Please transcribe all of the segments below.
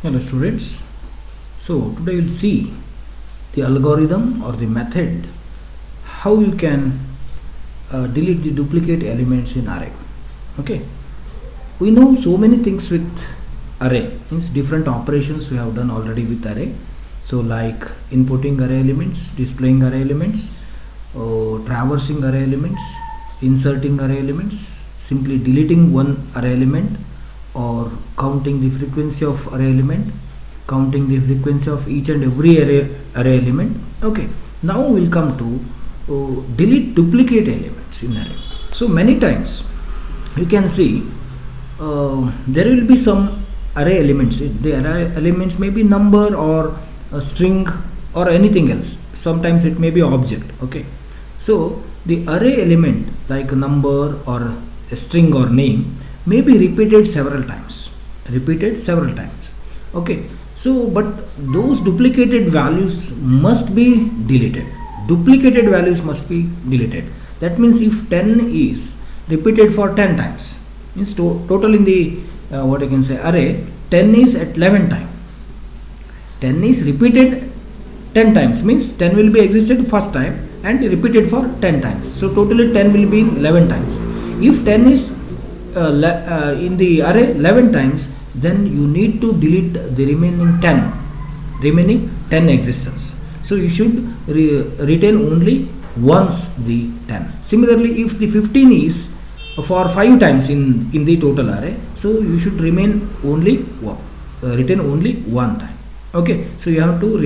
Hello students. So today we'll see the algorithm or the method how you can delete the duplicate elements in array. Okay. We know so many things with array, means different operations we have done already with array. So like inputting array elements, displaying array elements, traversing array elements, inserting array elements, simply deleting one array element, or counting the frequency of array element, counting the frequency of each and every array element. Okay, now we'll come to delete duplicate elements in array. So many times you can see there will be some array elements. The array elements may be number or a string or anything else. Sometimes it may be object. Okay, so the array element like a number or a string or name may be repeated several times. Okay, so but those duplicated values must be deleted. That means if 10 is repeated for 10 times, means total in the what I can say array, 10 is at 11 times. 10 is repeated 10 times, means 10 will be existed first time and repeated for 10 times. So totally 10 will be 11 times. If 10 is in the array 11 times, then you need to delete the remaining 10 existence. So you should retain only once the 10. Similarly, if the 15 is for 5 times in the total array, so you should retain only one time. Okay, so you have to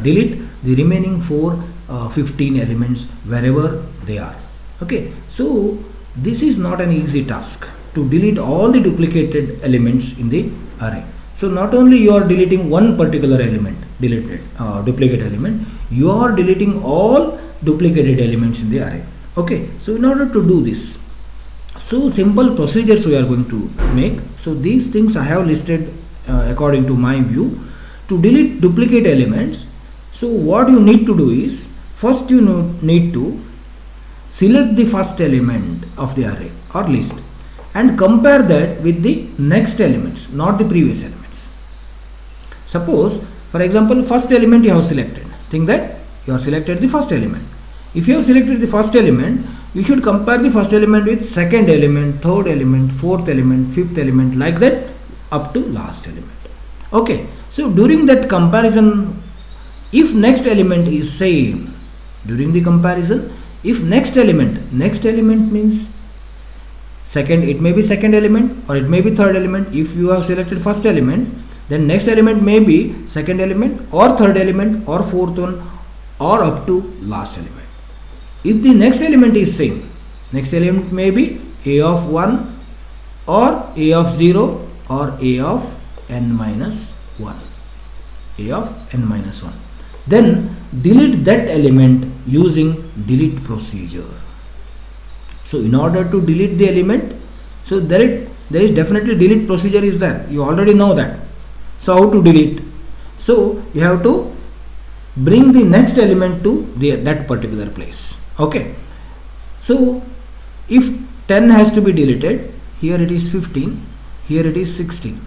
delete the remaining 15 elements wherever they are. Okay, so this is not an easy task to delete all the duplicated elements in the array. So not only you are deleting one particular element, duplicate element, you are deleting all duplicated elements in the array. Okay, so in order to do this, so simple procedures we are going to make. So these things I have listed according to my view to delete duplicate elements. So what you need to do is, first you need to select the first element of the array or list and compare that with the next elements, not the previous elements. Suppose, for example, first element you have selected. Think that you have selected the first element. If you have selected the first element, you should compare the first element with second element, third element, fourth element, fifth element, like that up to last element. Okay, so during that comparison, if next element is same, during the comparison, if next element means second, it may be second element or it may be third element. If you have selected first element, then next element may be second element or third element or fourth one or up to last element. If the next element is same, next element may be a of 1 or a of 0 or a of n minus 1. Then delete that element using delete procedure. So in order to delete the element, so there is definitely delete procedure is there. You already know that. So how to delete? So you have to bring the next element to that particular place. Okay. So if 10 has to be deleted, here it is 15, here it is 16.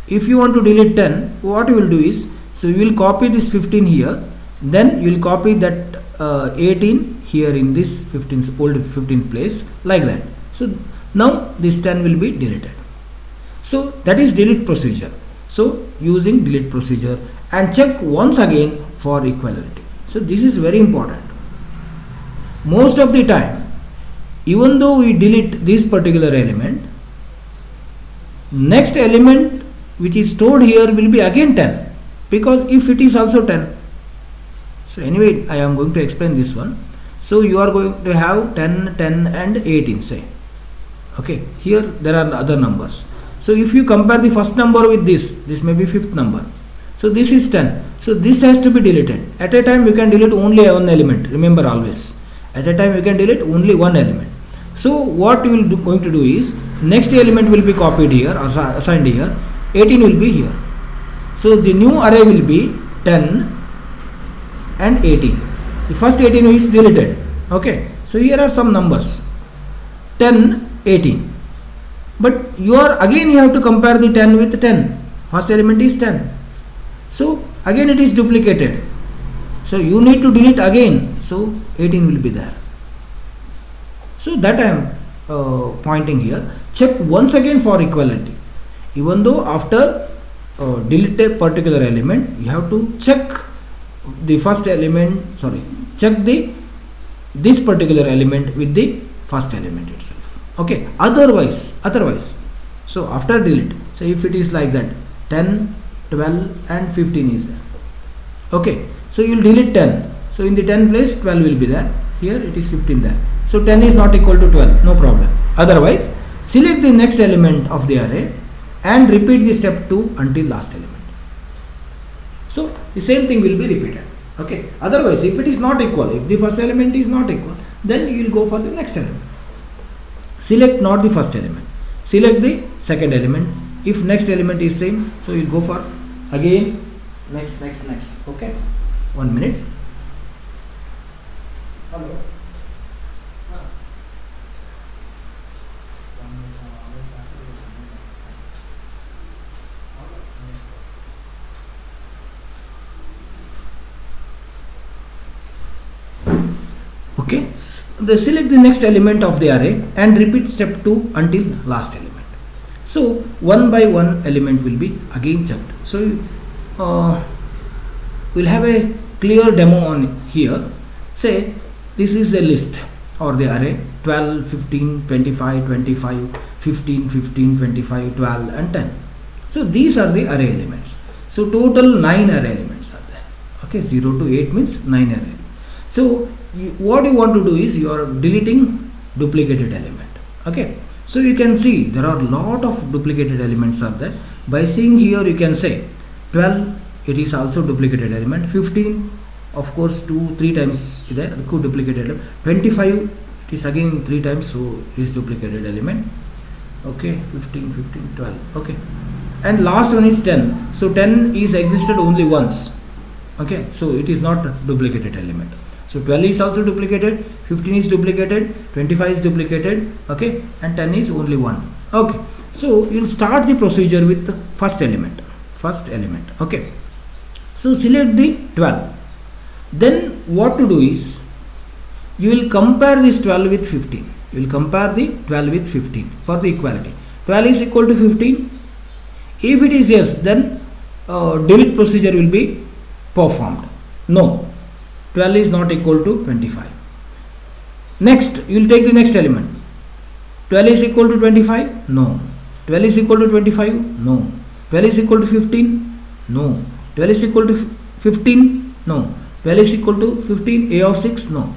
If you want to delete 10, what you will do is, so you will copy this 15 here, then you will copy that 18 here in this old 15 place, like that. So now this 10 will be deleted. So that is delete procedure. So using delete procedure and check once again for equality. So this is very important. Most of the time, even though we delete this particular element, next element which is stored here will be again 10, because if it is also 10. So anyway, I am going to explain this one. So you are going to have 10, 10 and 18 say. Okay, here there are other numbers. So if you compare the first number with this may be fifth number. So this is 10. So this has to be deleted. At a time you can delete only one element. Remember always. At a time you can delete only one element. So what you will going to do is, next element will be copied here or assigned here. 18 will be here. So the new array will be 10 and 18. The first 18 is deleted. Okay. So here are some numbers. 10, 18. But you have to compare the 10 with 10. First element is 10. So again it is duplicated. So you need to delete again. So 18 will be there. So that I am pointing here. Check once again for equality. Even though after delete a particular element, you have to check the first element. Check this particular element with the first element itself. Okay. Otherwise. So after delete. So if it is like that, 10, 12 and 15 is there. Okay. So you will delete 10. So in the 10 place 12 will be there. Here it is 15 there. So 10 is not equal to 12. No problem. Otherwise, select the next element of the array and repeat the step 2 until last element. So the same thing will be repeated. Okay. Otherwise, if it is not equal, if the first element is not equal, then you will go for the next element. Select not the first element. Select the second element. If next element is same, so you will go for again next. Okay. 1 minute. Hello. Okay, select the next element of the array and repeat step 2 until last element. So one by one element will be again checked. So we'll have a clear demo on here. Say this is a list or the array 12, 15, 25, 25, 15, 15, 25, 12 and 10. So these are the array elements. So total 9 array elements are there. Okay, 0 to 8 means 9 array. So what you want to do is you are deleting duplicated element. Okay, so you can see there are a lot of duplicated elements are there. By seeing here you can say 12, it is also duplicated element. 15, of course 2-3 times there, duplicated element. 25, it is again 3 times, so it is duplicated element. Okay, 15, 15, 12. Okay, and last one is 10. So 10 is existed only once. Okay, so it is not duplicated element. So 12 is also duplicated, 15 is duplicated, 25 is duplicated, okay, and 10 is only one. Okay, so you will start the procedure with the first element. Okay, so select the 12. Then what to do is you will compare this 12 with 15. You will compare the 12 with 15 for the equality. 12 is equal to 15. If it is yes, then delete procedure will be performed. No, 12 is not equal to 25. Next, you will take the next element. 12 is equal to 25? No. 12 is equal to 25? No. 12 is equal to 15? No. 12 is equal to 15? No. 12 is equal to 15? A of 6? No.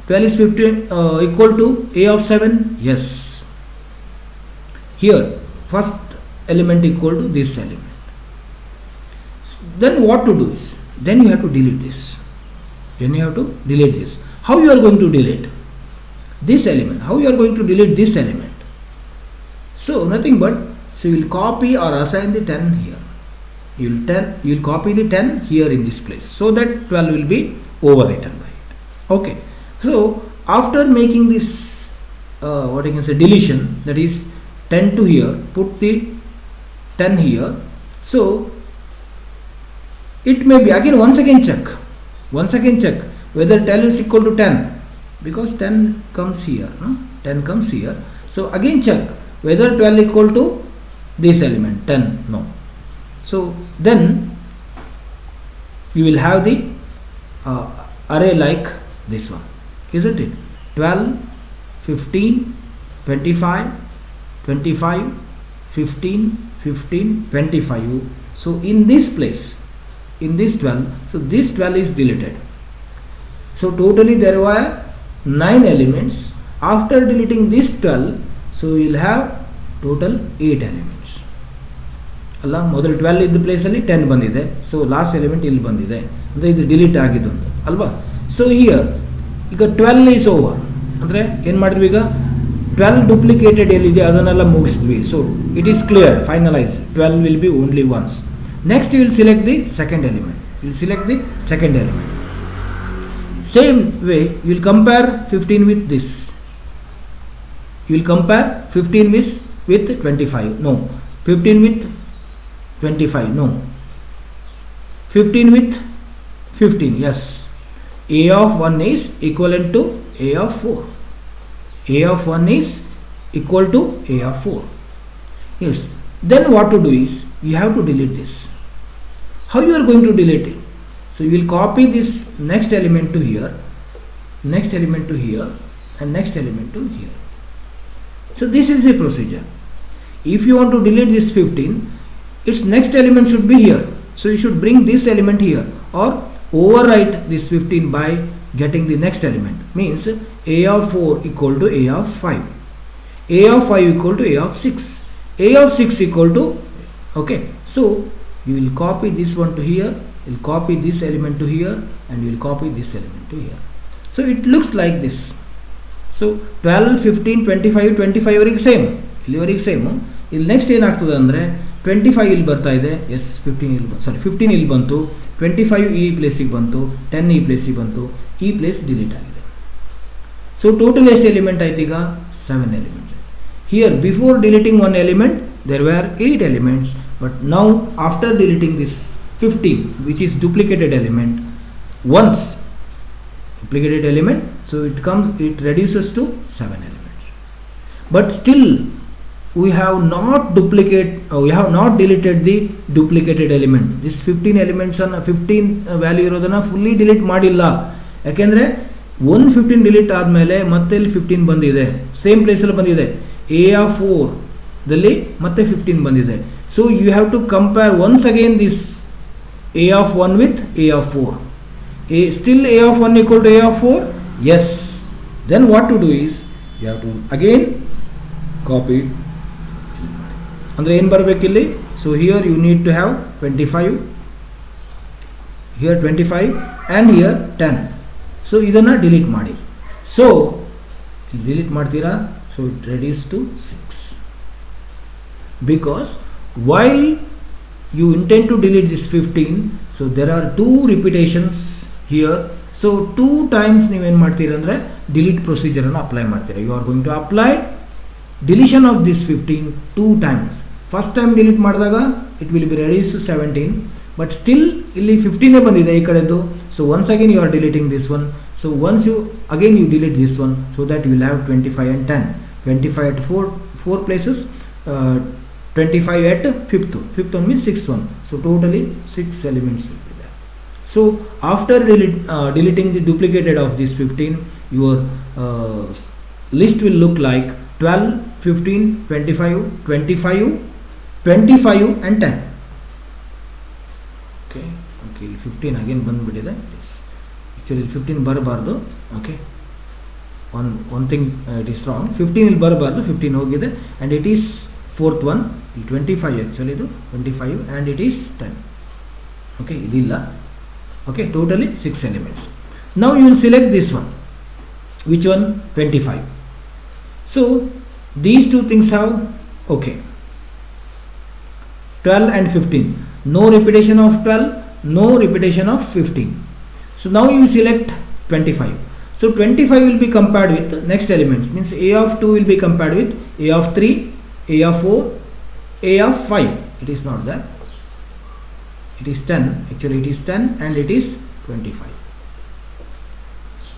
12 is 15 equal to A of 7? Yes. Here, first element equal to this element. Then what to do is, then you have to delete this. How you are going to delete this element? How you are going to delete this element? So nothing but, so you will copy or assign the 10 here. You will copy the 10 here in this place, so that 12 will be overwritten by it. Okay. So after making this deletion, that is 10 to here, put the 10 here. So it may be again once again check whether 10 is equal to 10, because 10 comes here, no? 10 comes here. So again check whether 12 equal to this element 10. No. So then you will have the array like this one, isn't it? 12, 15, 25, 25, 15, 15, 25. So in this place, in this 12, so this 12 is deleted. So totally there were 9 elements. After deleting this 12, so you will have total 8 elements. ಅಲ್ಲ, ಮೊದಲು 12 ಇದ್ದ ಪ್ಲೇಸಲ್ಲಿ 10 ಬಂದಿದೆ. So last element ಇಲ್ಲಿ ಬಂದಿದೆ ಅಂದರೆ ಇದು delete ಆಗಿದ್ದೊಂದು ಅಲ್ವಾ. ಸೊ ಹಿಯರ್ ಈಗ 12 ಈಸ್ ಓವರ್ ಅಂದರೆ ಏನು ಮಾಡಿದ್ವಿ, ಈಗ 12 ಡುಪ್ಲಿಕೇಟೆಡ್ ಎಲ್ಲಿದೆ ಅದನ್ನೆಲ್ಲ ಮುಗಿಸಿದ್ವಿ. So it is clear, finalise. 12 will be only once. Next you will select the second element. Same way you will compare 15 with this. You will compare 15 with 25. No, 15 with 25, no. 15 with 15, yes. A of 1 is equivalent to A of 4. A of 1 is equal to A of 4. Yes. Then what to do is, you have to delete this. How you are going to delete it? So you will copy this next element to here, next element to here, and next element to here. So this is the procedure. If you want to delete this 15, its next element should be here. So you should bring this element here, or overwrite this 15 by getting the next element. Means A of 4 equal to A of 5. A of 5 equal to A of 6. A of 6 equal to, okay. So you will copy this one to here, you will copy this element to here, and you will copy this element to here. So it looks like this. So 12, 15, 25, 25 ಅವರಿಗೆ same, ಇಲ್ಲಿವರೆಗೆ same. ಇಲ್ಲಿ next ಏನಾಗ್ತದೆ ಅಂದರೆ 25 ಇಲ್ಲಿ ಬರ್ತಾ ಇದೆ, S 15 ಇಲ್ಲಿ ಸಾರಿ 15 ಇಲ್ಲಿ ಬಂತು, 25 ಈ ಪ್ಲೇಸಿಗೆ ಬಂತು, 10 ಈ ಪ್ಲೇಸಿಗೆ ಬಂತು, ಈ ಪ್ಲೇಸ್ ಡಿಲೀಟ್ ಆಗಿದೆ. ಸೊ ಟೋಟಲ್ ಎಷ್ಟು ಎಲಿಮೆಂಟ್ ಆಯ್ತು ಈಗ? 7 elements. Here before deleting one element there were 8 elements, but now after deleting this 15, which is duplicated element, once duplicated element, so it reduces to 7 elements. But still we have not deleted the duplicated element. This 15 elements ಅನ್ನು 15 value ಇರೋದನ್ನ fully delete ಮಾಡಿಲ್ಲ. ಯಾಕೆಂದರೆ 115 delete ಆದಮೇಲೆ ಮತ್ತೆ ಇಲ್ಲಿ 15 ಬಂದಿದೆ, same ಪ್ಲೇಸಲ್ಲಿ ಬಂದಿದೆ. A of 4 ದಲ್ಲಿ ಮತ್ತೆ 15 ಬಂದಿದೆ. So you have to compare once again this A of 1 with A of 4. Still A of 1 equal to A of 4? Yes. Then what to do is, you have to again copy. ಅಂದರೆ ಏನು ಬರಬೇಕಿಲ್ಲಿ? So here you need to have 25, here 25 and here 10. So ಇದನ್ನು delete ಮಾಡಿ. So delete ಮಾಡ್ತೀರಾ? So it reduced to 6. Because while you intend to delete this 15, so there are 2 repetitions here. So 2 times ನೀವೇನು ಮಾಡ್ತೀರ ಅಂದರೆ delete procedure ಅನ್ನು apply ಮಾಡ್ತೀರಾ. You are going to apply deletion of this 15 2 times. First time delete ಮಾಡಿದಾಗ it will be reduced to 17, but still ಇಲ್ಲಿ 15 ಬಂದಿದೆ ಈ ಕಡೆದು. So once again you are deleting this one. So once you delete this one, so that you will have 25 and 10. 25 at 4 places, 25 at 5th one means 6th one. So totally 6 elements will be there. So after deleting the duplicated of this 15, your list will look like 12, 15, 25, 25, 25 and 10. Okay, 15 again ಬಂದ್ಬಿಟ್ಟಿದೆ. Actually 15 ಬರಬಾರ್ದು. Okay, one thing it is wrong. 15 ಇಲ್ಲಿ ಬರಬಾರ್ದು, 15 ಹೋಗಿದೆ, and it is 4th one, 25 actually ಇದು 25 and it is 10. Okay, ಇದಿಲ್ಲ. Okay, totally 6 elements. Now you will select this one. Which one? 25. So these two things have, okay, 12 and 15. No repetition of 12, no repetition of 15. So now you select 25. So 25 will be compared with next elements, means A of 2 will be compared with A of 3, A of 4, A of 5. It is not that. It is 10. Actually it is 10 and it is 25.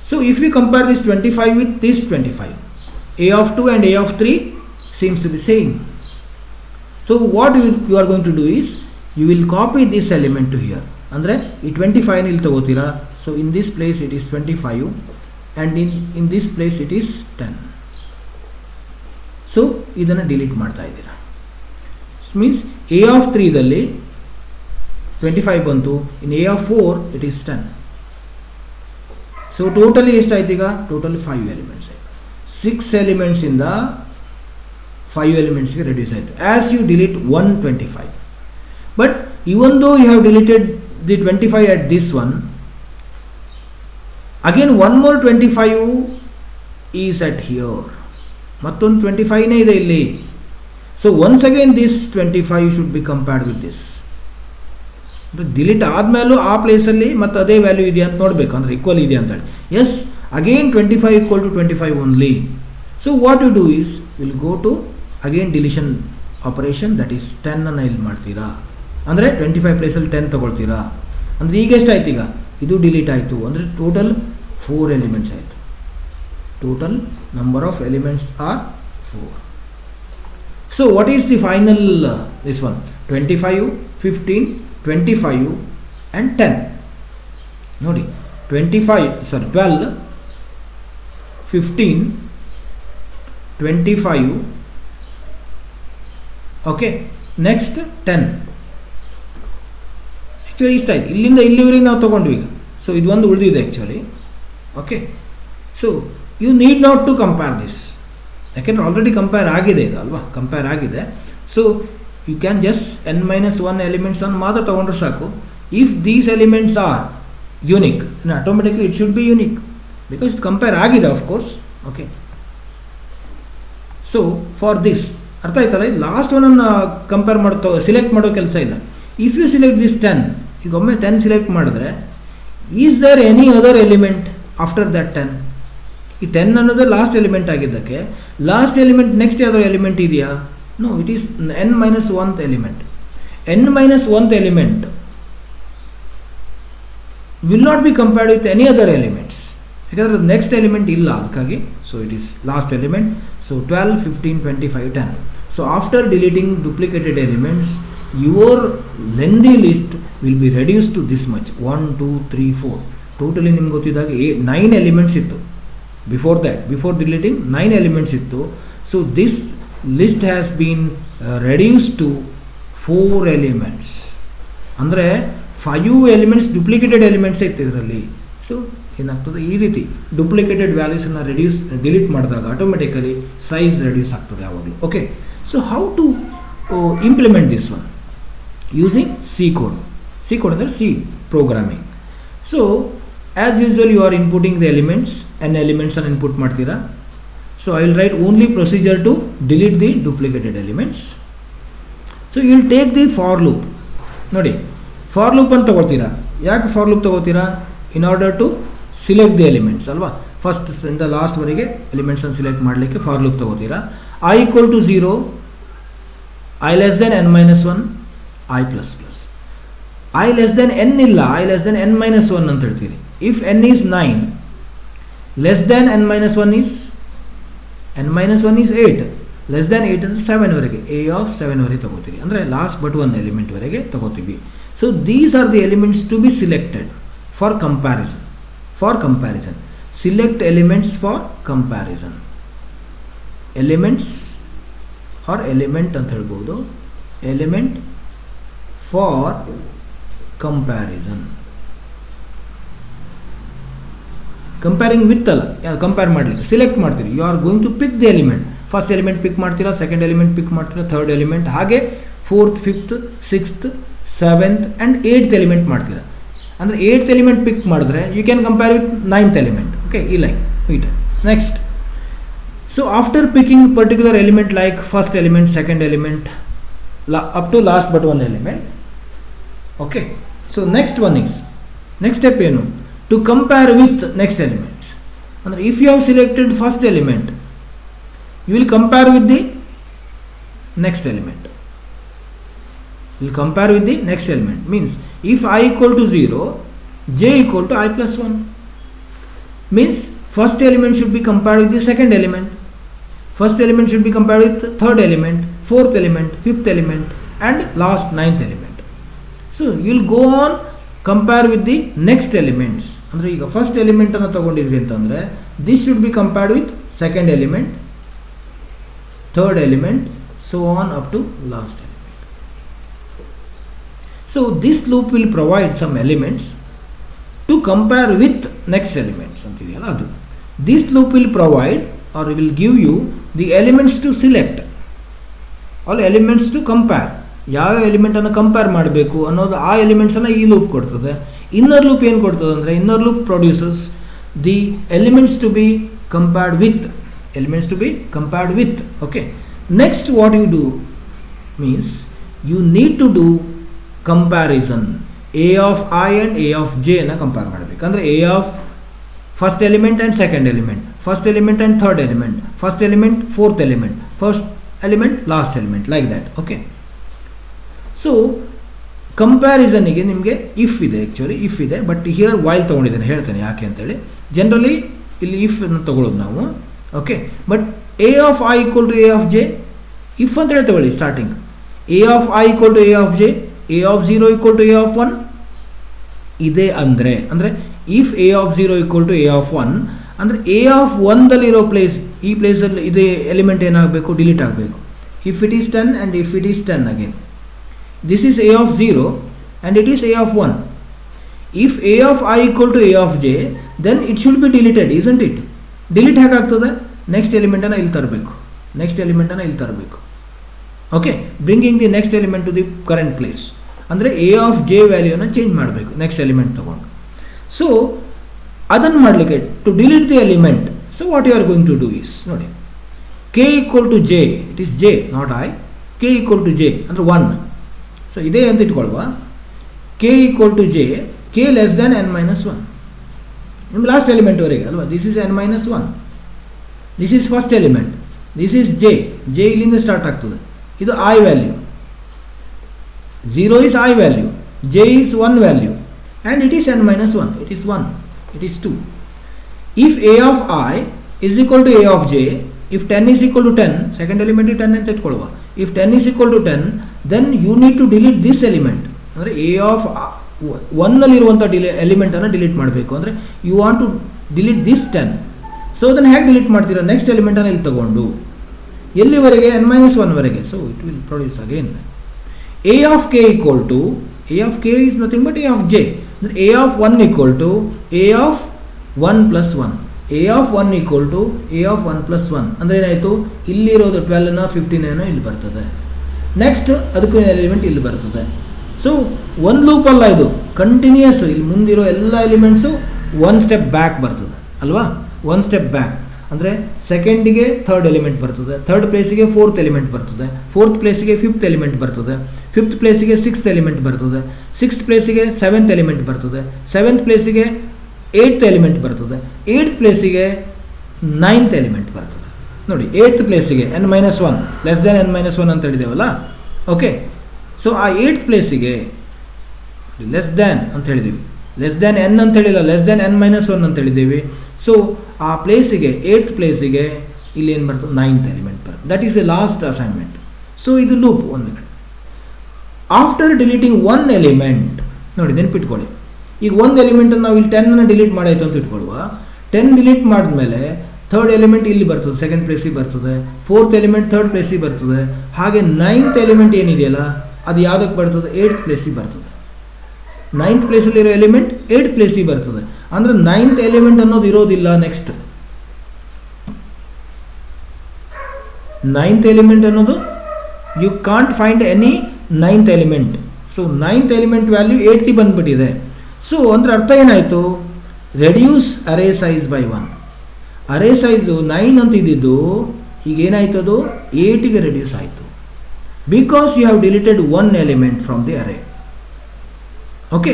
So if we compare this 25 with this 25, A of 2 and A of 3 seems to be same. So what you are going to do is, you will copy this element to here. ಅಂದರೆ ಈ 25 ಇಲ್ಲಿ ತಗೋತೀರಾ. So in this place it is 25 and in this place it is 10. So ಇದನ್ನು delete ಮಾಡ್ತಾ ಇದ್ದೀರಾ. Means A of 3 ದಲ್ಲಿ 25 ಬಂತು, in A of 4 it is 10. So totally ಎಷ್ಟಾಯ್ತು ಈಗ? ಟೋಟಲಿ 5 ಎಲಿಮೆಂಟ್ಸ್ ಆಯಿತು. 6 ಎಲಿಮೆಂಟ್ಸ್ ಇಂದ 5 ಎಲಿಮೆಂಟ್ಸ್ಗೆ ರೆಡ್ಯೂಸ್ ಆಯಿತು as you delete 125. But even though you have deleted the 25 at this one, again one more 25 is at here. ಮತ್ತೊಂದು 25 ನೇ ಇದೆ ಇಲ್ಲಿ. So once again this 25 should be compared with this. Delete ಆದಮೇಲೂ ಆ ಪ್ಲೇಸಲ್ಲಿ ಮತ್ತೆ ಅದೇ ವ್ಯಾಲ್ಯೂ ಇದೆಯಾ ಅಂತ ನೋಡಬೇಕು, ಅಂದರೆ ಈಕ್ವಲ್ ಇದೆಯಾ ಅಂತ ಹೇಳಿ. Yes, again 25 equal to 25 only. So what you do is, will go to again deletion operation, that is 10 ಅನ್ನು ಇಲ್ಲಿ ಮಾಡ್ತೀರಾ. ಅಂದರೆ 25 ಪ್ಲೇಸಲ್ಲಿ 10 ತೊಗೊಳ್ತೀರಾ ಅಂದರೆ ಈಗ ಎಷ್ಟಾಯ್ತು, ಈಗ ಇದು ಡಿಲೀಟ್ ಆಯಿತು ಅಂದರೆ ಟೋಟಲ್ 4 ಎಲಿಮೆಂಟ್ಸ್ ಆಯಿತು. Total number of elements are 4. So what is the final this one 25, 15, 25 and 10. ನೋಡಿ 12, 15, 25, ಓಕೆ, ನೆಕ್ಸ್ಟ್ 10. ಆ್ಯಕ್ಚುಲಿ ಇಷ್ಟ ಆಯ್ತು, ಇಲ್ಲಿಂದ ಇಲ್ಲಿವರೆಗೆ ನಾವು ತೊಗೊಂಡ್ವಿ ಈಗ. ಸೊ ಇದು ಒಂದು ಉಳಿದಿದೆ actually. Okay, so you need not to compare this, ಯಾಕೆಂದರೆ ಆಲ್ರೆಡಿ ಕಂಪೇರ್ ಆಗಿದೆ ಇದು ಅಲ್ವಾ, ಕಂಪೇರ್ ಆಗಿದೆ. So you can just n-1 ಎಲಿಮೆಂಟ್ಸನ್ನು ಮಾತ್ರ ತೊಗೊಂಡ್ರೆ ಸಾಕು. If these elements are unique, automatically it should be unique because ಇದು ಕಂಪೇರ್ ಆಗಿದೆ of course. Okay, so for this ಅರ್ಥ ಆಯ್ತಲ್ಲ, ಲಾಸ್ಟ್ ಒನ್ನನ್ನು ಕಂಪೇರ್ ಮಾಡೋ ಸಿಲೆಕ್ಟ್ ಮಾಡೋ ಕೆಲಸ ಇಲ್ಲ. ಇಫ್ ಯು ಸಿಲೆಕ್ಟ್ ದಿಸ್ 10, ಈಗ ಒಮ್ಮೆ 10 ಸಿಲೆಕ್ಟ್ ಮಾಡಿದ್ರೆ is there any other element after that 10? ಈ 10 ಅನ್ನೋದು ಲಾಸ್ಟ್ ಎಲಿಮೆಂಟ್ ಆಗಿದ್ದಕ್ಕೆ ಲಾಸ್ಟ್ ಎಲಿಮೆಂಟ್ ನೆಕ್ಸ್ಟ್ ಯಾವುದೋ ಎಲಿಮೆಂಟ್ ಇದೆಯಾ? No, it is n-1th element. n-1th element will not be compared with any other elements, ಯಾಕಂದರೆ next element ಇಲ್ಲ ಅದಕ್ಕಾಗಿ. So it is last element. So 12, 15, 25, 10. So after deleting duplicated elements your lengthy list will be reduce to this much 1, 2, 3, 4. Totally ನಿಮ್ಗೆ ಗೊತ್ತಿದ್ದಾಗ 9 elements ಇತ್ತು before that. Before deleting 9 elements ಇತ್ತು. So this list has been reduce to 4 elements. ಅಂದರೆ 5 elements ಡುಪ್ಲಿಕೇಟೆಡ್ elements ಇತ್ತು ಇದರಲ್ಲಿ. So ಏನಾಗ್ತದೆ, ಈ ರೀತಿ ಡುಪ್ಲಿಕೇಟೆಡ್ ವ್ಯಾಲ್ಯೂಸನ್ನು ಡಿಲೀಟ್ ಮಾಡಿದಾಗ ಆಟೋಮೆಟಿಕಲಿ ಸೈಜ್ ರೆಡ್ಯೂಸ್ ಆಗ್ತದೆ ಯಾವಾಗಲೂ. Okay, so how to implement this one using C code. C code ಅಂದರೆ C programming. So as usual you are inputting the elements, ಎಲಿಮೆಂಟ್ಸನ್ನು ಇನ್ಪುಟ್ ಮಾಡ್ತೀರಾ. So I will write only procedure to delete the duplicated elements. So you will take the for loop. ನೋಡಿ, for loop ಅಂತ ತಗೋತೀರಾ. ಯಾಕೆ for loop ತಗೋತೀರಾ? In order to select the elements ಅಲ್ವಾ. First ಇಂದ ಲಾಸ್ಟ್ವರೆಗೆ ಎಲಿಮೆಂಟ್ಸನ್ನು select ಮಾಡಲಿಕ್ಕೆ for loop ತಗೋತೀರಾ. i = 0, i less than n-1, i++. i less than n ಇಲ್ಲ, i less than n-1 ಅಂತ ಹೇಳ್ತೀರಿ. If n is 9, less than n-1 is n-1 is 8, less than 8 ಅಂದರೆ 7ವರೆಗೆ, a of 7ವರೆಗೆ ತಗೋತೀರಿ. ಅಂದರೆ last but 1 ಎಲಿಮೆಂಟ್ವರೆಗೆ ತಗೋತೀವಿ. So these are the elements to be selected for comparison. Select elements for comparison. Elements or element ಅಂತ ಹೇಳ್ಬೋದು. Element for comparison. Comparing with ಅಲ್ಲ, compare ಮಾಡಲಿಕ್ಕೆ select ಮಾಡ್ತೀರಿ. You are going to pick the element. First element pick ಮಾಡ್ತೀರಾ, second element pick ಮಾಡ್ತೀರಾ, third element, ಹಾಗೆ 4th, 5th, 6th, 7th and 8th element ಮಾಡ್ತೀರಾ. ಅಂದರೆ 8th ಎಲಿಮೆಂಟ್ ಪಿಕ್ ಮಾಡಿದ್ರೆ you can compare with 9th element. Okay, ಈ like it. Next, so after picking particular element like first element, second element up to last but 1 element. Okay, so next step ಏನು? To compare with next elements. ಅಂದರೆ if you have selected first element, you will compare with the next element. Means if I = 0, j = i+1. Means first element should be compared with the second element. First element should be compared with third element, fourth element, fifth element and last 9th element. So you will go on compare with the next elements. ಅಂದರೆ ಈಗ first element ಅನ್ನು ತಗೊಂಡಿದ್ರಿ ಅಂತಂದರೆ this should be compared with second element, third element, so on up to last element. So this loop will provide some elements to compare with next elements. This loop will provide or will give you the elements to select, all elements to compare. ಯಾವ element ಅನ್ನು compare ಮಾಡಬೇಕು ಅನ್ನೋದು ಆ elements ಅನ್ನು ಈ loop ಕೊಡ್ತದೆ. Inner loop ಏನು ಕೊಡ್ತದೆ ಅಂದರೆ inner loop produces the elements to be compared with. Okay, next what you do means you need to do comparison. a of I and a of j ಅನ್ನು compare ಮಾಡಬೇಕು. ಅಂದರೆ a of first element and second element, first element and third element, first element, fourth element, first element, last element, like that. Okay, so ಕಂಪ್ಯಾರಿಸನ್ನಿಗೆ ನಿಮಗೆ if ಇದೆ, actually if ಇದೆ, but here while ತೊಗೊಂಡಿದ್ದೇನೆ, ಹೇಳ್ತೇನೆ ಯಾಕೆ ಅಂತೇಳಿ. Generally ಇಲ್ಲಿ if ಅನ್ನು ತೊಗೊಳ್ಳೋದು ನಾವು. Okay, but a of i equal to a of j, if ಅಂತ ಹೇಳಿ ತಗೊಳ್ಳಿ starting. A of i equal to a of j, a of 0 equal to a of 1 ಇದೆ ಅಂದರೆ if a of 0 equal to a of 1 ಅಂದರೆ a of 1ದಲ್ಲಿರೋ place, ಈ ಪ್ಲೇಸಲ್ಲಿ ಇದೇ element ಏನಾಗಬೇಕು, ಡಿಲೀಟ್ ಆಗಬೇಕು. If it is 10 and if it is 10 again, this is a of 0 and it is a of 1. If a of I equal to a of j, then it should be deleted, isn't it? Delete ಹೇಗಾಗ್ತದೆ, next ಎಲಿಮೆಂಟನ್ನು ಇಲ್ಲಿ ತರಬೇಕು, next ಎಲಿಮೆಂಟನ್ನು ಇಲ್ಲಿ ತರಬೇಕು. Okay, bringing the next element to the current place, ಅಂದರೆ a of j ವ್ಯಾಲ್ಯೂನ change ಮಾಡಬೇಕು ನೆಕ್ಸ್ಟ್ ಎಲಿಮೆಂಟ್ ತೊಗೊಂಡು. ಸೊ ಅದನ್ನು ಮಾಡಲಿಕ್ಕೆ to delete the element, so what you are going to do is, ನೋಡಿ, k equal to j, it is j not i, k equal to j ಅಂದರೆ 1. So ಇದೇ ಅಂತ ಇಟ್ಕೊಳ್ವಾ, k equal to J, k less than n minus 1, ನಿಮ್ಮ last ಎಲಿಮೆಂಟ್ವರೆಗೆ ಅಲ್ವಾ. This is n minus 1, this is first element, this is j, j ಇಲ್ಲಿಂದ start ಆಗ್ತದೆ, ಇದು i value, 0 is i value, j is 1 value, and it is n minus 1, it is 1, it is 2. If a of i is equal to a of j, if 10 is equal to 10, second element 10 ಅಂತ ಇಟ್ಕೊಳ್ಳುವ, if 10 is equal to 10, then you need to delete this element, ಅಂದರೆ a of 1ನಲ್ಲಿರುವಂಥ ಎಲಿಮೆಂಟನ್ನು delete ಮಾಡಬೇಕು. ಅಂದರೆ you want to delete this 10. So ಅದನ್ನು ಹೇಗೆ delete ಮಾಡ್ತೀರಾ, next ಎಲಿಮೆಂಟನ್ನು ಇಲ್ಲಿ ತಗೊಂಡು ಎಲ್ಲಿವರೆಗೆ, n-1ವರೆಗೆ. So it will produce again a of k equal to, a of k is nothing but a of j, a of 1 equal to a of 1 plus 1, a of 1 equal to a of 1 plus 1 ಅಂದರೆ ಏನಾಯಿತು, ಇಲ್ಲಿರೋದು 12 15 ಇಲ್ಲಿ ಬರ್ತದೆ, next ಅದಕ್ಕೂ element ಇಲ್ಲಿ ಬರ್ತದೆ. So ಒಂದು loop ಅಲ್ಲ ಇದು, ಕಂಟಿನ್ಯೂಯಸ್, ಇಲ್ಲಿ ಮುಂದಿರೋ ಎಲ್ಲ ಎಲಿಮೆಂಟ್ಸು 1 ಸ್ಟೆಪ್ ಬ್ಯಾಕ್ ಬರ್ತದೆ ಅಲ್ವಾ, 1 ಸ್ಟೆಪ್ ಬ್ಯಾಕ್ ಅಂದರೆ ಸೆಕೆಂಡಿಗೆ ಥರ್ಡ್ ಎಲಿಮೆಂಟ್ ಬರ್ತದೆ, ಥರ್ಡ್ ಪ್ಲೇಸಿಗೆ ಫೋರ್ತ್ ಎಲಿಮೆಂಟ್ ಬರ್ತದೆ, ಫೋರ್ತ್ ಪ್ಲೇಸಿಗೆ ಫಿಫ್ತ್ ಎಲಿಮೆಂಟ್ ಬರ್ತದೆ, ಫಿಫ್ತ್ ಪ್ಲೇಸಿಗೆ ಸಿಕ್ಸ್ತ್ ಎಲಿಮೆಂಟ್ ಬರ್ತದೆ, ಸಿಕ್ಸ್ತ್ ಪ್ಲೇಸಿಗೆ ಸೆವೆಂತ್ ಎಲಿಮೆಂಟ್ ಬರ್ತದೆ, ಸೆವೆಂತ್ ಪ್ಲೇಸಿಗೆ 8th ಎಲಿಮೆಂಟ್ ಬರ್ತದೆ, 8th ಪ್ಲೇಸಿಗೆ 9th ಎಲಿಮೆಂಟ್ ಬರ್ತದೆ. ನೋಡಿ 8th ಪ್ಲೇಸಿಗೆ n-1 ಲೆಸ್ ದ್ಯಾನ್ n-1 ಅಂತ ಹೇಳಿದೇವಲ್ಲ. ಓಕೆ, ಸೊ ಆ 8th ಪ್ಲೇಸಿಗೆ ಲೆಸ್ ದ್ಯಾನ್ ಅಂತ ಹೇಳಿದ್ದೀವಿ, ಲೆಸ್ ದ್ಯಾನ್ n ಅಂತ ಹೇಳಿಲ್ಲ, ಲೆಸ್ ದ್ಯಾನ್ n-1 ಅಂತ ಹೇಳಿದ್ದೀವಿ. ಸೊ ಆ ಪ್ಲೇಸಿಗೆ 8th ಪ್ಲೇಸಿಗೆ ಇಲ್ಲಿ ಏನು ಬರ್ತದೆ, 9th ಎಲಿಮೆಂಟ್ ಬರ್ತದೆ. That is A last assignment. So ಇದು ಲೂಪ್ ಒಂದು ಕಡೆ. ಆಫ್ಟರ್ ಡಿಲೀಟಿಂಗ್ 1 ಎಲಿಮೆಂಟ್, ನೋಡಿ ನೆನ್ಪಿಟ್ಕೊಳ್ಳಿ, ಈಗ ಒಂದು ಎಲಿಮೆಂಟನ್ನು ನಾವು ಇಲ್ಲಿ 10 ಡಿಲೀಟ್ ಮಾಡಾಯಿತು ಅಂತ ಇಟ್ಕೊಳ್ಳುವ, 10 ಡಿಲೀಟ್ ಮಾಡಿದ್ಮೇಲೆ ಥರ್ಡ್ ಎಲಿಮೆಂಟ್ ಇಲ್ಲಿ ಬರ್ತದೆ, ಸೆಕೆಂಡ್ ಪ್ಲೇಸಿಗೆ ಬರ್ತದೆ, ಫೋರ್ತ್ ಎಲಿಮೆಂಟ್ ಥರ್ಡ್ ಪ್ಲೇಸಿಗೆ ಬರ್ತದೆ, ಹಾಗೆ 9th ಎಲಿಮೆಂಟ್ ಏನಿದೆಯಲ್ಲ ಅದು ಯಾವುದಕ್ಕೆ ಬರ್ತದೆ, 8th ಪ್ಲೇಸಿಗೆ ಬರ್ತದೆ. 9th ಪ್ಲೇಸಲ್ಲಿರೋ ಎಲಿಮೆಂಟ್ 8th ಪ್ಲೇಸಿಗೆ ಬರ್ತದೆ, ಅಂದರೆ 9th ಎಲಿಮೆಂಟ್ ಅನ್ನೋದು ಇರೋದಿಲ್ಲ. ನೆಕ್ಸ್ಟ್ 9th ಎಲಿಮೆಂಟ್ ಅನ್ನೋದು you can't find any 9th element. So 9th element value 8th ಬಂದ್ಬಿಟ್ಟಿದೆ. ಸೊ ಅಂದರೆ ಅರ್ಥ ಏನಾಯಿತು, reduce array size by 1. Array size 9 ಅಂತ ಇದ್ದಿದ್ದು ಈಗ ಏನಾಯ್ತು, ಅದು 8ಗೆ ರೆಡ್ಯೂಸ್ ಆಯಿತು, because you have deleted 1 element from the array. Okay,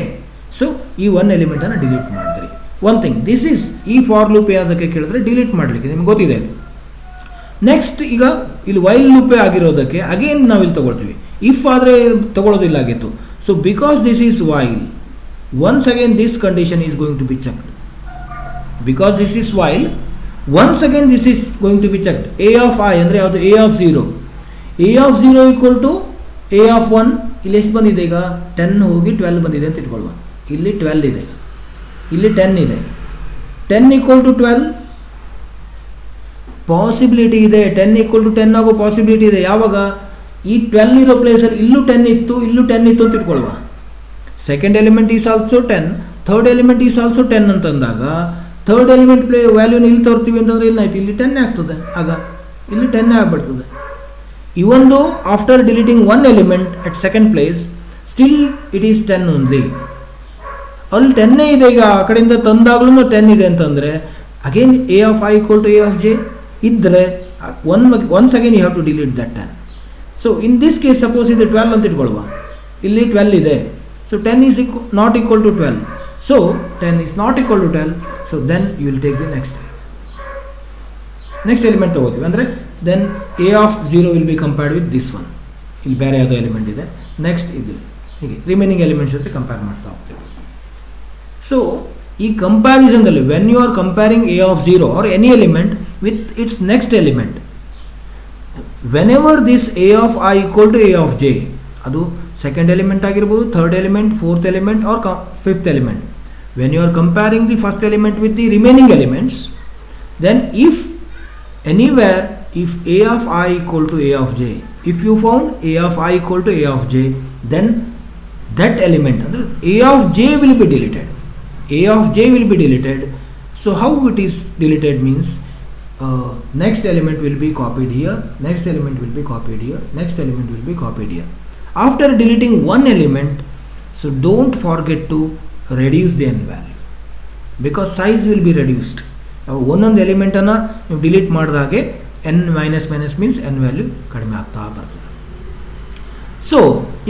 so ಈ 1 ಎಲಿಮೆಂಟನ್ನು ಡಿಲೀಟ್ ಮಾಡಿದ್ರಿ. ಒನ್ ಥಿಂಗ್, ದಿಸ್ ಈಸ್ ಈ ಫಾರ್ ಲೂಪ್ ಏನಾದಕ್ಕೆ ಕೇಳಿದ್ರೆ ಡಿಲೀಟ್ ಮಾಡಲಿಕ್ಕೆ ನಿಮ್ಗೆ ಗೊತ್ತಿದೆ ಅದು. ನೆಕ್ಸ್ಟ್ ಈಗ ಇಲ್ಲಿ ವೈಲ್ ಲೂಪೇ ಆಗಿರೋದಕ್ಕೆ ಅಗೇನ್ ನಾವಿಲ್ಲಿ ತೊಗೊಳ್ತೀವಿ, ಇಫ್ ಆದರೆ ತೊಗೊಳ್ಳೋದಿಲ್ಲ ಆಗಿತ್ತು. So because this is while, once again this condition is going to be checked. Because this is while, once again this is going to be checked. A of I ಅಂದರೆ ಯಾವುದು, a of 0, a of 0 equal to a of 1. ಇಲ್ಲಿ ಎಷ್ಟು ಬಂದಿದೆ ಈಗ, 10 ಹೋಗಿ 12 ಬಂದಿದೆ ಅಂತ ಇಟ್ಕೊಳ್ಳುವ. ಇಲ್ಲಿ 12 ಇದೆ, ಇಲ್ಲಿ 10 ಇದೆ, 10 equal to 12 ಪಾಸಿಬಿಲಿಟಿ ಇದೆ, 10 equal to 10 ಆಗೋ ಪಾಸಿಬಿಲಿಟಿ ಇದೆ. ಯಾವಾಗ, ಈ 12 ಇರೋ ಪ್ಲೇಸಲ್ಲಿ ಇಲ್ಲೂ 10 ಇತ್ತು, ಇಲ್ಲೂ 10 ಇತ್ತು ಅಂತ ಇಟ್ಕೊಳ್ಳುವ. Second element is also 10, third element is also 10 ಅಂತಂದಾಗ ಥರ್ಡ್ ಎಲಿಮೆಂಟ್ ವ್ಯಾಲ್ಯೂನ ಇಲ್ಲಿ ತೋರ್ತೀವಿ ಅಂತಂದರೆ ಇಲ್ಲಾಯ್ತು, ಇಲ್ಲಿ 10 ಆಗ್ತದೆ, ಆಗ ಇಲ್ಲಿ 10 ಆಗಿಬಿಡ್ತದೆ. ಇವೊಂದು after deleting 1 element at second place, still it is 10 only. ಅಲ್ಲಿ 10 ಇದೆ, ಈಗ ಆ ಕಡೆಯಿಂದ ತಂದಾಗ್ಲೂ 10 ಇದೆ ಅಂತಂದರೆ again a of I equal to a of j ಇದ್ದರೆ once again you have to delete that 10. So in this case suppose ಇದು 12 ಅಂತ ಇಟ್ಕೊಳ್ಳುವ, ಇಲ್ಲಿ 12 ಇದೆ. So 10 is not equal to 12. So 10 is not equal to 12. So then you will take the next element ತಗೋತೀವಿ. ಅಂದರೆ then a of 0 will be compared with this one. ಇಲ್ಲಿ ಬೇರೆ ಯಾವುದೋ element ಇದೆ. ನೆಕ್ಸ್ಟ್ ಇದು ಹೀಗೆ ರಿಮೈನಿಂಗ್ ಎಲಿಮೆಂಟ್ಸ್ ಜೊತೆ compare ಮಾಡ್ತಾ ಹೋಗ್ತೀವಿ. ಸೊ ಈ ಕಂಪ್ಯಾರಿಸನ್ದಲ್ಲಿ when you are comparing a of 0 or any element with its next element, whenever this a of i equal to a of j, ಅದು ಸೆಕೆಂಡ್ ಎಲಿಮೆಂಟ್ ಆಗಿರ್ಬೋದು, third element, fourth element or fifth element, when you are comparing the first element with the remaining elements, then if anywhere if a of I equal to a of j, if you found a of I equal to a of j, then that element andre a of j will be deleted, a of j will be deleted. So how it is deleted means next element will be copied here, next element will be copied here, next element will be copied here. After deleting one element, so don't forget to reduce the n value because size will be reduced. ಒಂದೊಂದು ಎಲಿಮೆಂಟನ್ನು ನೀವು delete ಮಾಡಿದಾಗೆ n minus minus means n value ಕಡಿಮೆ ಆಗ್ತಾ ಬರ್ತದೆ. So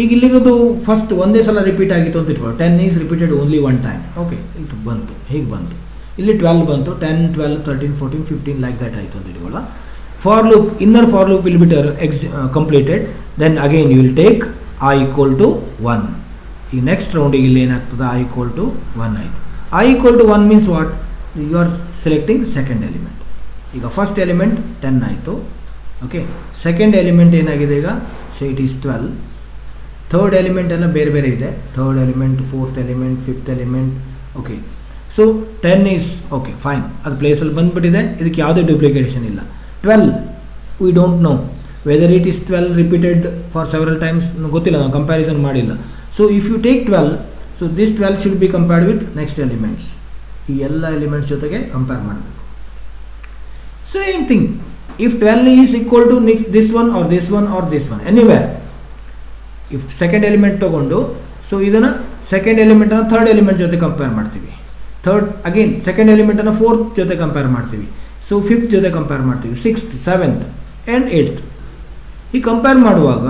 ಈಗ ಇಲ್ಲಿರೋದು first ಒಂದೇ ಸಲ ರಿಪೀಟ್ ಆಗಿತ್ತು ಅಂತ ಇಟ್ಕೊಳ್ಳಿ, 10 is repeated only one time. Okay, ಇದು ಬಂತು, ಹೀಗೆ ಬಂತು, ಇಲ್ಲಿ 12 ಬಂತು, 10, 12, 13, 14, 15 ಲೈಕ್ ದಟ್ ಆಯಿತು ಅಂತ ಇಟ್ಕೊಳ್ಳ. For loop, inner for loop will be completed, then again you will take i equal to 1. ಈ ನೆಕ್ಸ್ಟ್ ರೌಂಡಿಗೆ ಇಲ್ಲಿ ಏನಾಗ್ತದೆ, i ಈಕ್ವಲ್ ಟು 1 ಆಯಿತು. i equal to 1 means what, you are selecting second element. ಈಗ first element 10 ಆಯಿತು. Okay, second element ಏನಾಗಿದೆ ಈಗ, so it is 12. Third element ಎಲ್ಲ ಬೇರೆ ಬೇರೆ ಇದೆ, third element, fourth element, fifth element. Okay, so 10 is okay fine, ಅದು ಪ್ಲೇಸಲ್ಲಿ ಬಂದುಬಿಟ್ಟಿದೆ, ಇದಕ್ಕೆ ಯಾವುದೇ ಡುಪ್ಲಿಕೇಶನ್ ಇಲ್ಲ. 12 we don't know whether it is 12 repeated for several times, ಗೊತ್ತಿಲ್ಲ, ನಾವು ಕಂಪ್ಯಾರಿಸನ್ ಮಾಡಿಲ್ಲ. So if you take 12, so this 12 should be compared with next elements. ಈ ಎಲ್ಲ ಎಲಿಮೆಂಟ್ಸ್ ಜೊತೆಗೆ ಕಂಪೇರ್ ಮಾಡಬೇಕು. Same thing, if 12 is equal to this one or this one or this one, anywhere if second element ತೊಗೊಂಡು, ಸೊ ಇದನ್ನು second ಎಲಿಮೆಂಟನ್ನು third element ಜೊತೆ compare ಮಾಡ್ತೀವಿ, ಥರ್ಡ್ ಅಗೇನ್ ಸೆಕೆಂಡ್ ಎಲಿಮೆಂಟನ್ನು ಫೋರ್ತ್ ಜೊತೆ ಕಂಪೇರ್ ಮಾಡ್ತೀವಿ, ಸೊ ಫಿಫ್ತ್ ಜೊತೆ ಕಂಪೇರ್ ಮಾಡ್ತೀವಿ, ಸಿಕ್ಸ್ತ್, ಸೆವೆಂತ್ ಆ್ಯಂಡ್ ಏಯ್ತ್. ಈ ಕಂಪೇರ್ ಮಾಡುವಾಗ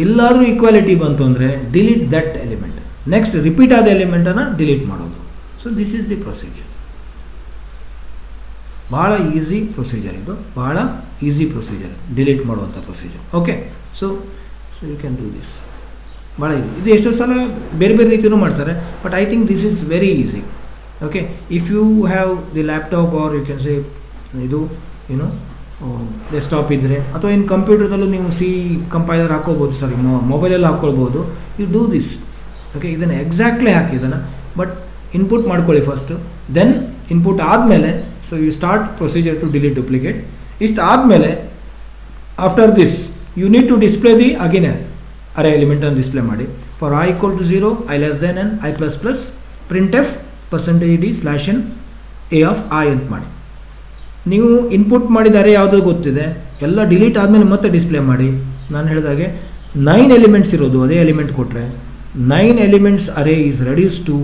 ಎಲ್ಲಾದರೂ ಈಕ್ವಾಲಿಟಿ ಬಂತು ಅಂದರೆ delete that element, next repeat ಆದ ಎಲಿಮೆಂಟನ್ನು ಡಿಲೀಟ್ ಮಾಡೋದು. So this is the procedure. ಭಾಳ ಈಸಿ ಪ್ರೊಸೀಜರ್ ಇದು, ಭಾಳ ಈಸಿ ಪ್ರೊಸೀಜರ್, ಡಿಲೀಟ್ ಮಾಡುವಂಥ procedure. Okay, so you can do this. ಭಾಳ ಈಸಿ ಇದು. ಎಷ್ಟೋ ಸಲ ಬೇರೆ ಬೇರೆ ರೀತಿಯೂ ಮಾಡ್ತಾರೆ, but I think this is very easy. Okay, if you have the laptop or you can say ಇದು ಏನೋ ಡೆಸ್ಕ್ಟಾಪ್ ಇದ್ದರೆ, ಅಥವಾ ಇನ್ನು ಕಂಪ್ಯೂಟರ್ದಲ್ಲೂ ನೀವು ಸಿ ಕಂಪೈಲರ್ ಹಾಕೋಬೋದು, ಸಾರಿ ಮೊಬೈಲಲ್ಲಿ ಹಾಕ್ಕೊಳ್ಬೋದು. You do this. ಓಕೆ, ಇದನ್ನು ಎಕ್ಸಾಕ್ಟ್ಲಿ ಹಾಕಿ ಇದನ್ನು, ಬಟ್ ಇನ್ಪುಟ್ ಮಾಡ್ಕೊಳ್ಳಿ ಫಸ್ಟು, ದೆನ್ ಇನ್ಪುಟ್ ಆದಮೇಲೆ so you start procedure to delete duplicate. ಇಷ್ಟು ಆದಮೇಲೆ after this you need to display the again array ಎಲಿಮೆಂಟನ್ನು ಡಿಸ್ಪ್ಲೇ ಮಾಡಿ. For i equal to 0, i less than n, i plus plus print f %d/n a of i ಅಂತ ಮಾಡಿ. ನೀವು input ಮಾಡಿದ ಅರೇ ಯಾವುದೋ ಗೊತ್ತಿದೆ, ಎಲ್ಲ ಡಿಲೀಟ್ ಆದಮೇಲೆ ಮತ್ತೆ ಡಿಸ್ಪ್ಲೇ ಮಾಡಿ. ನಾನು ಹೇಳಿದಾಗೆ 9 ಎಲಿಮೆಂಟ್ಸ್ ಇರೋದು, ಅದೇ ಎಲಿಮೆಂಟ್ ಕೊಟ್ಟರೆ 9 elements array is reduce to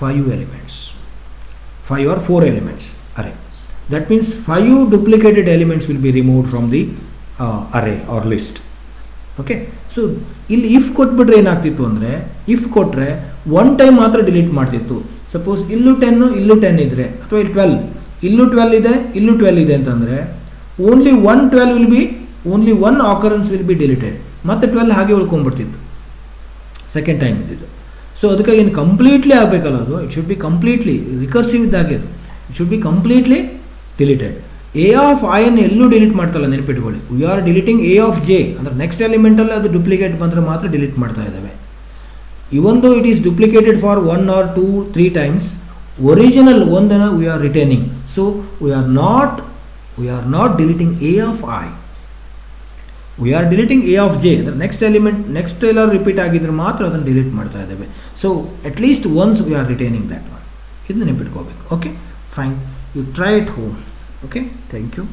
5 elements, 5 or 4 elements array. That means 5 duplicated elements will be removed from the array or list. Okay, so ಇಲ್ಲಿ ಇಫ್ ಕೊಟ್ಬಿಟ್ರೆ ಏನಾಗ್ತಿತ್ತು ಅಂದರೆ, ಇಫ್ ಕೊಟ್ಟರೆ ಒನ್ ಟೈಮ್ ಮಾತ್ರ ಡಿಲೀಟ್ ಮಾಡ್ತಿತ್ತು. ಸಪೋಸ್ ಇಲ್ಲೂ 10 ಇಲ್ಲೂ 10 ಇದ್ದರೆ, ಅಥವಾ ಇಲ್ಲಿ 12 ಇಲ್ಲೂ 12 ಇದೆ ಇಲ್ಲೂ 12 ಇದೆ ಅಂತಂದರೆ only 12 will be, only 1 occurrence will be deleted, ಮತ್ತು 12 ಹಾಗೆ ಉಳ್ಕೊಂಡ್ಬಿಡ್ತಿತ್ತು ಸೆಕೆಂಡ್ ಟೈಮ್ ಇದ್ದಿದ್ದು. ಸೊ ಅದಕ್ಕಾಗಿ ಏನು ಕಂಪ್ಲೀಟ್ಲಿ ಆಗಬೇಕಲ್ಲ ಅದು, it should be completely recursive ಇದ್ದಾಗೆ, ಅದು it should be completely deleted. A of i ಅನ್ನು ಎಲ್ಲೂ ಡಿಲೀಟ್ ಮಾಡ್ತಲ್ಲ, ನೆನಪಿಟ್ಕೊಳ್ಳಿ. We are deleting a of j, ಅಂದರೆ ನೆಕ್ಸ್ಟ್ ಎಲಿಮೆಂಟಲ್ಲಿ ಅದು ಡುಪ್ಲಿಕೇಟ್ ಬಂದರೆ ಮಾತ್ರ ಡಿಲೀಟ್ ಮಾಡ್ತಾ ಇದ್ದಾವೆ. Even though it is duplicated for 1 or 2, 3 times, original ಒಂದನ್ನು we are retaining. So we are not deleting a of i, we are deleting a of j. ಅಂದರೆ next element next ಎಲ್ಲ repeat ಆಗಿದ್ರೆ ಮಾತ್ರ ಅದನ್ನು delete ಮಾಡ್ತಾ ಇದ್ದೇವೆ. So at least once we are retaining that one. ಇದು ನೆನಪಿಟ್ಕೋಬೇಕು. Okay, fine, you try it home. Okay, thank you.